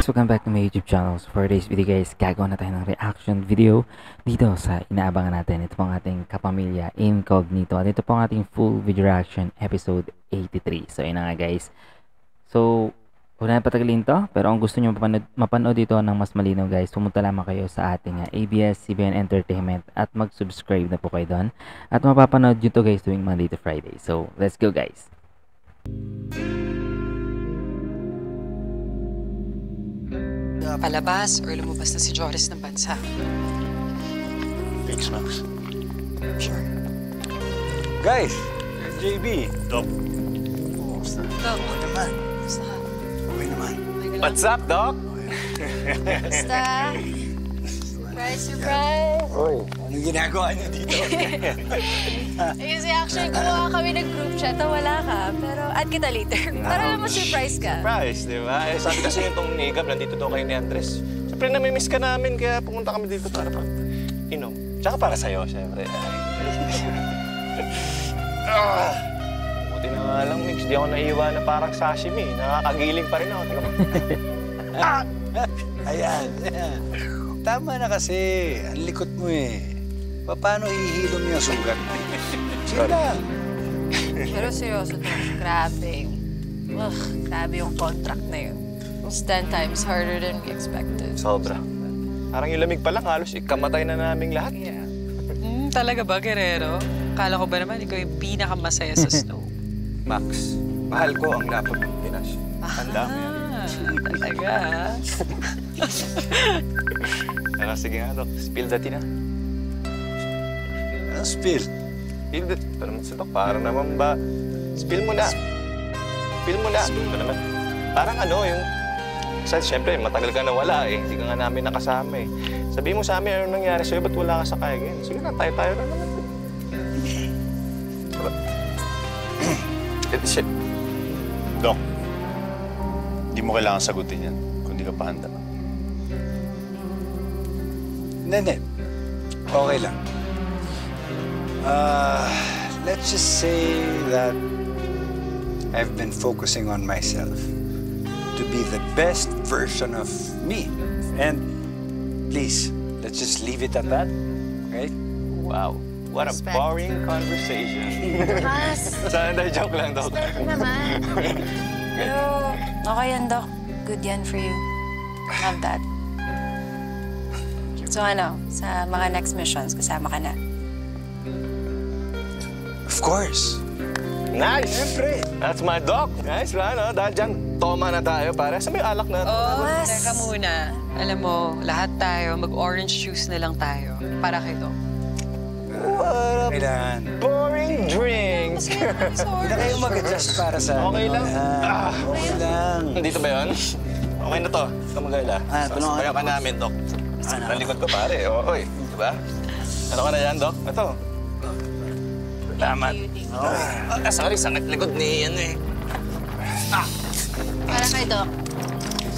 welcome back to my YouTube channel. So for today's video guys, gagawa na tayo ng reaction video dito sa inaabangan natin. Ito pong ating kapamilya Incognito. At ito pong ating full video reaction episode 83. So yun na nga guys. So, huwag na patagalin to. Pero kung gusto nyo mapanood dito ng mas malinaw guys, pumunta lamang kayo sa ating ABS-CBN Entertainment at mag-subscribe na po kayo doon. At mapapanood nyo to guys tuwing Monday to Friday. So, let's go guys. Palabas or lumabas na si Joris ng bansa. Thanks, Max. Sure. Guys, JB. Doc. Doc, Okay naman. basta ka. Okay naman. What's up, Doc? Basta. Surprise! Oy, anong ginagawa niyo dito? Kasi actually, gumawa kami ng group chat na wala ka. Pero add kita later. Para naman surprise ka. Surprise, di ba? Eh, sabi kasi yung tong Nigab, nandito daw kayo ni Andres. Siyempre, namimiss ka namin, kaya pumunta kami dito para inom. Tsaka para sa'yo, siyempre. Buti na nga lang, Mix. Di ako naiiwan na parang sashimi. Nakakagiling pa rin ako. Ayan. Tama na kasi. Ang likot mo eh. Paano hihilom yung sugat? Sige lang. Pero seryoso to. Grabe. Grabe yung contract na yun. It's 10 times harder than we expected. Sobra. Parang yung lamig pa lang, halos ikamatay na naming lahat. Yeah. Talaga ba, Guerrero? Kala ko ba naman ikaw yung pinakamasaya sa snow? Max, mahal ko ang lapot ng Pinas. Tanda mo yan. Talaga, ha? Pero sige nga, Doc. Spill the tea na. Anong spill? Spill the tea. Ito naman si Doc. Parang naman ba... Spill mo na. Spill mo na. Ito naman. Parang ano, yung... Siyempre, matagal ka na wala eh. Hindi ka nga namin nakasama eh. Sabihin mo sa amin ano nangyari sa'yo, ba't wala ka sa kaigin? Sige na, tayo-tayo na naman. Shit. Doc, hindi mo kailangan sagutin yan kung di ka pa handa. Hindi. Okay lang. Let's just say that I've been focusing on myself to be the best version of me. And please, let's just leave it at that, okay? Wow. What a Respect. boring conversation. Mas, Sana joke lang, Doc. start naman. Pero okay yan, Doc. Good yan for you. Love that. So ano, sa mga next missions, kasama ka na. Of course. Nice! Siyempre. That's my Doc. Nice, ano? Dahil dyan, toma na tayo, pare. Saan may alak na? Oh, Mas. teka muna. Alam mo, lahat tayo, mag-orange juice na lang tayo. Para kay Doc. Kailangan. Boring drinks! Hindi na kayo mag-adjust para sa... Okay lang. Okay lang. Dito ba yun? Okay na to. Ikaw mag-alala. tulungan Sabayan ka namin, Doc. Nalikod ko, pare. Oy, di ba? Ano ka na yan, Doc? Ito. Salamat. Sorry, sakit likod ni ano eh. Para kay Doc.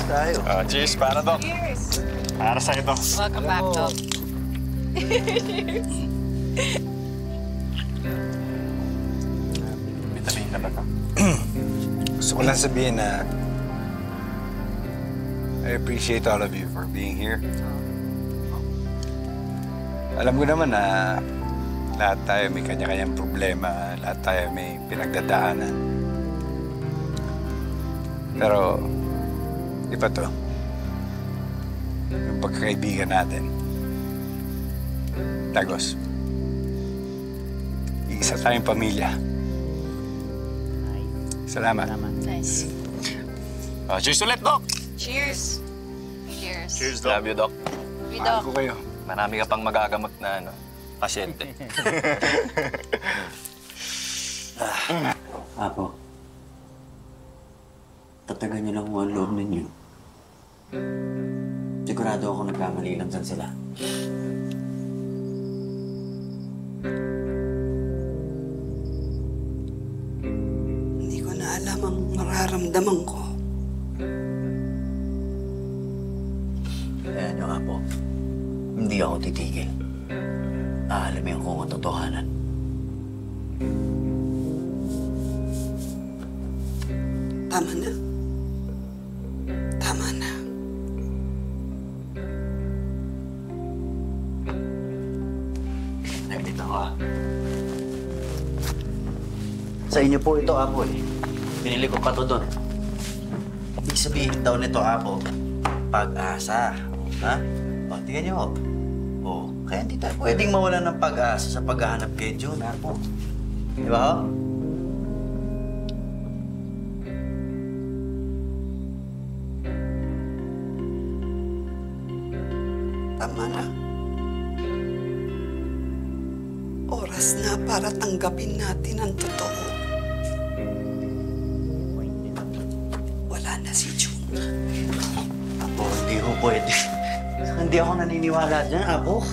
Tayo. Cheers para, Doc. Cheers! Para sa'yo, Doc. Welcome back, Doc. Vitamin na ba ito? Gusto ko lang sabihin na I appreciate all of you for being here. Alam ko naman na lahat tayo may kanya-kanyang problema, lahat tayo may pinagdadaanan. Pero iba to. Yung pagkakaibigan natin. Tagos. Iisa tayong pamilya. Salamat. Nice. Cheers ulit, Doc! Cheers! Cheers. Cheers, Doc. Love you, Doc. Hey, Mahal Doc. ko kayo. Marami ka pang magagamot na ano, pasyente. Apo, tatagan niyo lang kung ang loob ninyo. Sigurado ako nagkamali lang dyan sila. Hindi ko na alam ang mararamdaman ko. Kaya niyo, Apo, hindi ako titigil. Aalamin ko ang totohanan. Tama na. Tama na. Sa inyo po ito, Apo eh. Binili ko pa to doon. Ibig sabihin daw nito, Apo, pag-asa. Ha? O, tingnan niyo. O, kaya hindi tayo pwedeng mawalan ng pag-asa sa paghahanap kay June, Apo. Di ba, ho? Tama na. Oras na para tanggapin natin ang totoo. Wala na si June. Apo, hindi ho pwede. Hindi ako naniniwala dyan, Apo.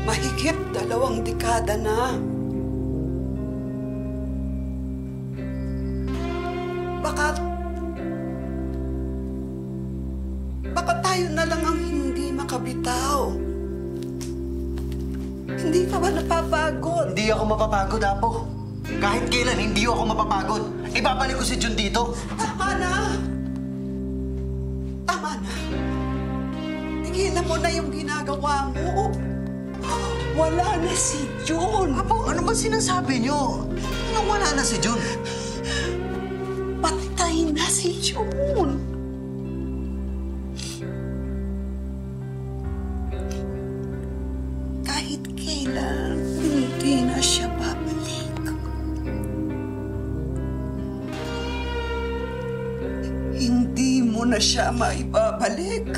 Mahigit 2 dekada na. Baka tayo na lang ang hindi makabitaw. Hindi ka ba napapagod? Hindi ako mapapagod, Apo. Kahit kailan, hindi ako mapapagod. Ibabalik ko si June dito. Tama na! Tama na. Tigilan mo na yung ginagawa mo. Wala na si June. Apo, ano ba sinasabi niyo? Anong wala na si June? Patay na si June. Kahit kailan, hindi na siya babalik. Hindi mo na siya maibabalik.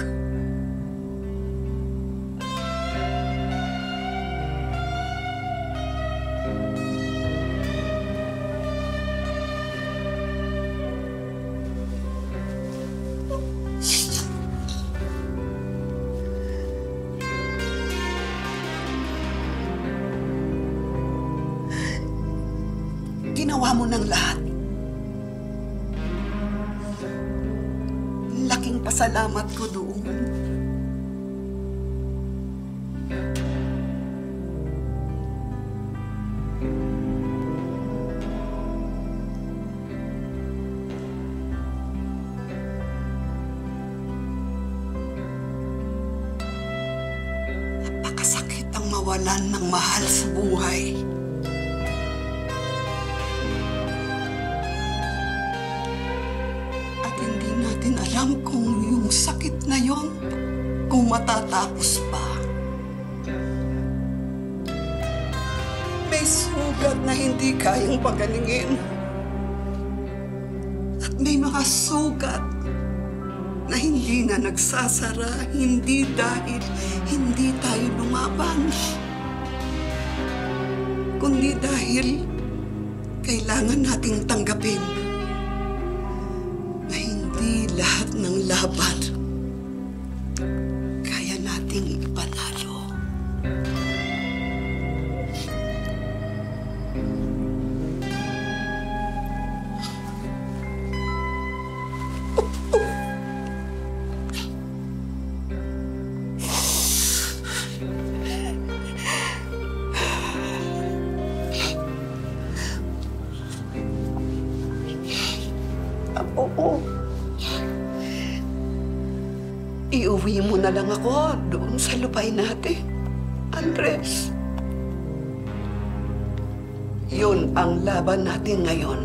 Ginawa mo ng lahat. Laking pasalamat ko doon. Napakasakit ang mawalan ng mahal sa buhay. Alam kung yung sakit na yon, kung matatapos pa. May sugat na hindi kayang pagalingin. At may mga sugat na hindi na nagsasara, hindi dahil hindi tayo lumaban, kundi dahil kailangan nating tanggapin lahat ng laban kaya nating ipanalo. Oo. Iuwi mo na lang ako doon sa lupay natin, Andres. Yun ang laban natin ngayon.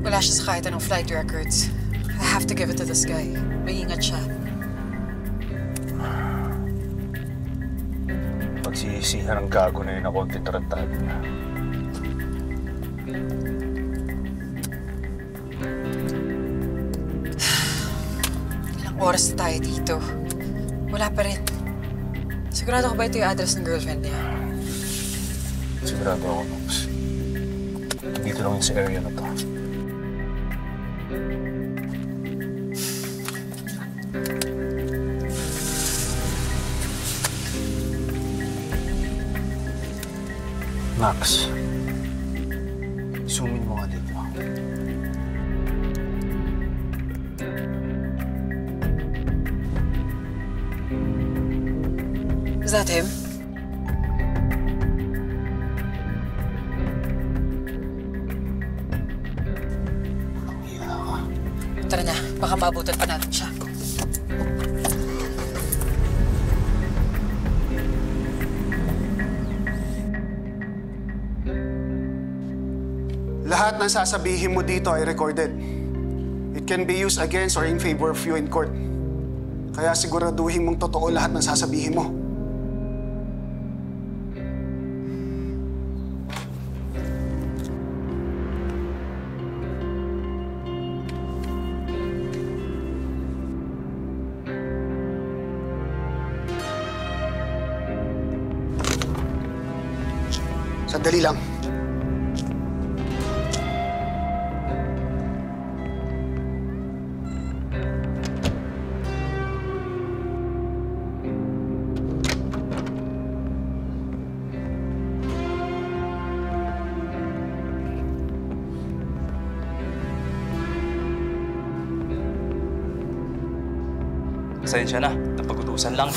Wala siya sa kahit anong flight records. I have to give it to this guy. Maingat siya. Pagsisisihan ng gago na yun na konting tarantado na. Ilang oras na tayo dito. Wala pa rin. Sigurado ko ba ito yung address ng girlfriend niya? Sigurado ako, Nox. Dito lang yun sa area na to. Max, zoomin mo nga dito. Is that him? Tara na, baka maabutan pa natin siya. Lahat ng sasabihin mo dito ay recorded. It can be used against or in favor of you in court. Kaya siguraduhin mong totoo lahat ng sasabihin mo. Sandali lang. Pasensya na, napag-utusan lang.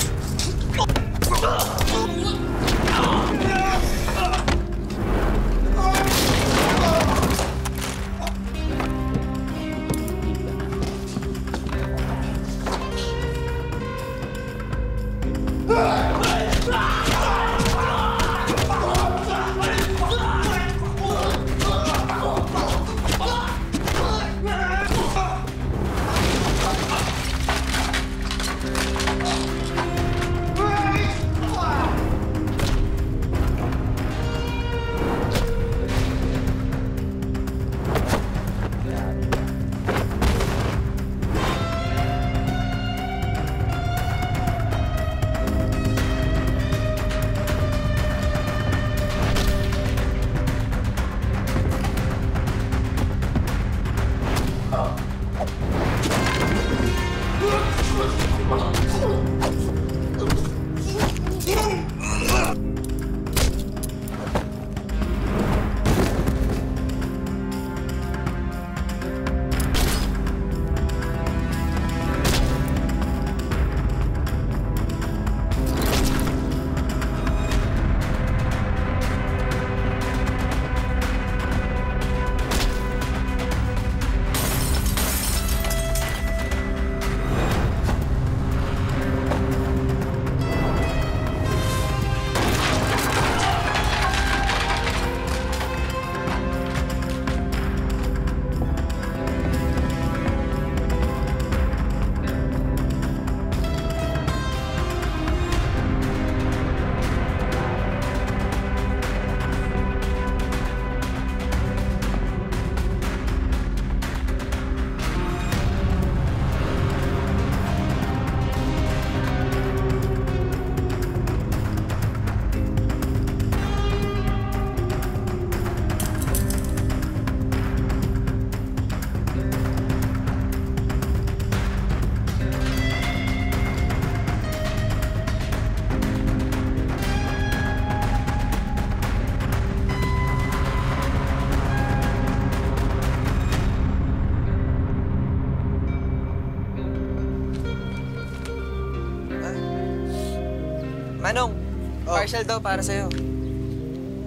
Manong, parcel daw para sa'yo.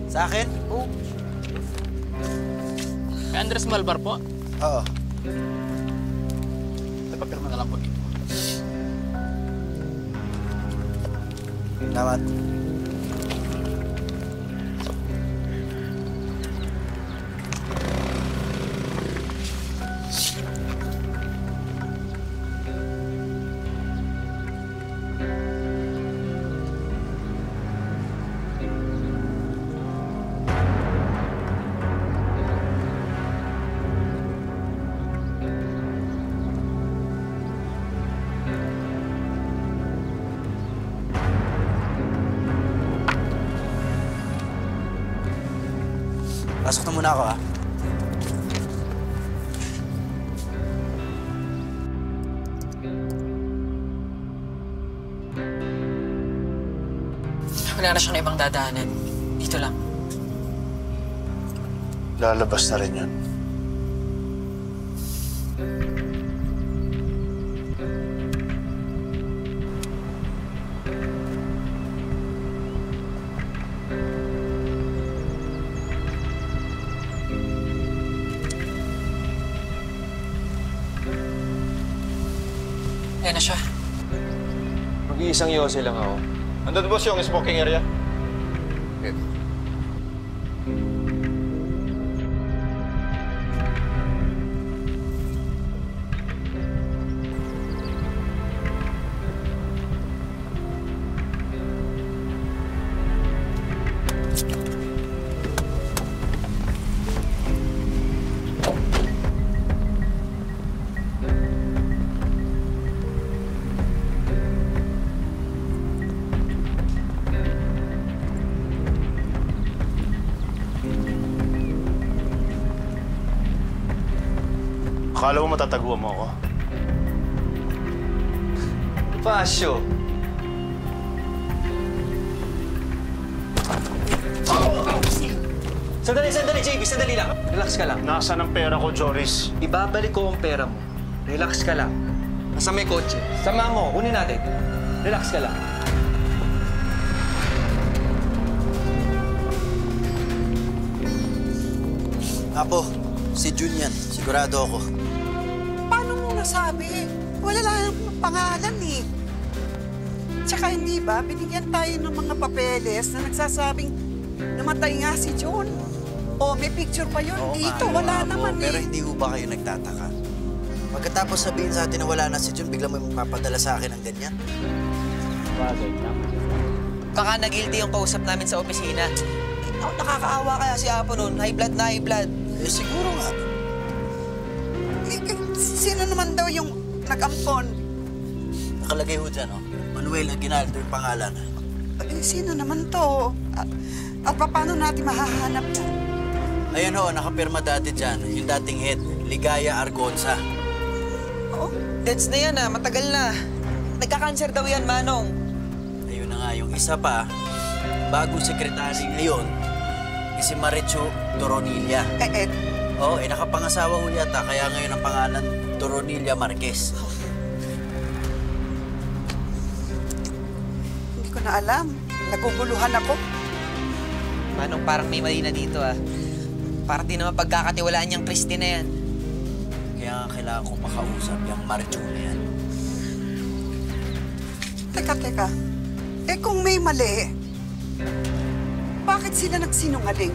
Sa akin? Oo. Kay Andres Malbar po. Oo. Napapirma na lang po dito. Salamat. Pasok na muna ako, ha? Wala na siyang ibang dadaanan. Dito lang. Lalabas na rin yun. Yan na siya. Mag-iisang Yose lang ako. Andun boss yung smoking area. Okay. Akala mo matataguan mo ako? Pasyo. Sandali, JB. Sandali lang. Relax ka lang. Nasaan ang pera ko, Joris? Ibabalik ko ang pera mo. Relax ka lang. Nasa may kotse. Sama mo. Kunin natin. Relax ka lang. Apo, si Jun yan. Sigurado ako. Paano mo nasabi? Wala lang ang pangalan eh. Tsaka hindi ba, binigyan tayo ng mga papeles na nagsasabing namatay nga si John. O, may picture pa yun dito. Wala naman Pero eh. hindi ho ba kayo nagtataka? Pagkatapos sabihin sa atin na wala na si Jun, bigla mo magpapadala sa akin ng ganyan? Baka na-guilty yung kausap namin sa opisina. Nakakaawa kaya si Apo nun. High blood na high blood. Eh, siguro nga. Sino naman daw yung nag-ampon? Nakalagay ho dyan, oh. Manuel Aguinaldo yung pangalan. Sino naman to? At paano natin mahahanap yan? Ayan ho, nakapirma dati dyan. Yung dating head, Ligaya Argonza. Oh, that's na yan matagal na. Nagka-cancer daw yan, Manong. Ayun na nga, yung isa pa, bagong sekretary ngayon, si Marichu Toronilla. Oo, nakapangasawa ho yata, kaya ngayon ang pangalan, Toronilla Marquez. Hindi ko na alam. Naguguluhan ako. Manong, parang may mali na dito Para di naman pagkakatiwalaan niyang Christy na yan. Kaya nga kailangan kong makausap yung Marichu na yan. Teka. Eh kung may mali, bakit sila nagsinungaling?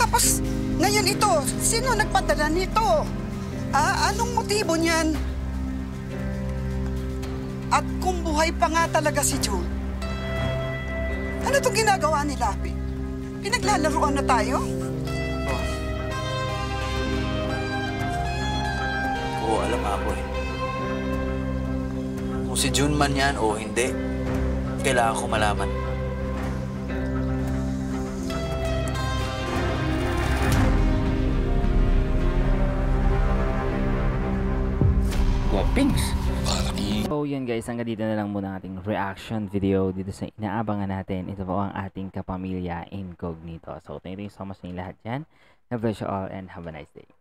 Tapos, ngayon ito, sino nagpadala nito? Anong motibo niyan? At kung buhay pa nga talaga si June, ano itong ginagawa ni Lapi? Pinaglalaroan na tayo? Oo, alam ako eh. Kung si June man yan o hindi, kailangan ko malaman. So yun guys, hanggang dito na lang muna ang ating reaction video dito sa inaabangan natin. Ito po ang ating kapamilya Incognito. So thank you so much sa inyo lahat dyan. God bless you all and have a nice day.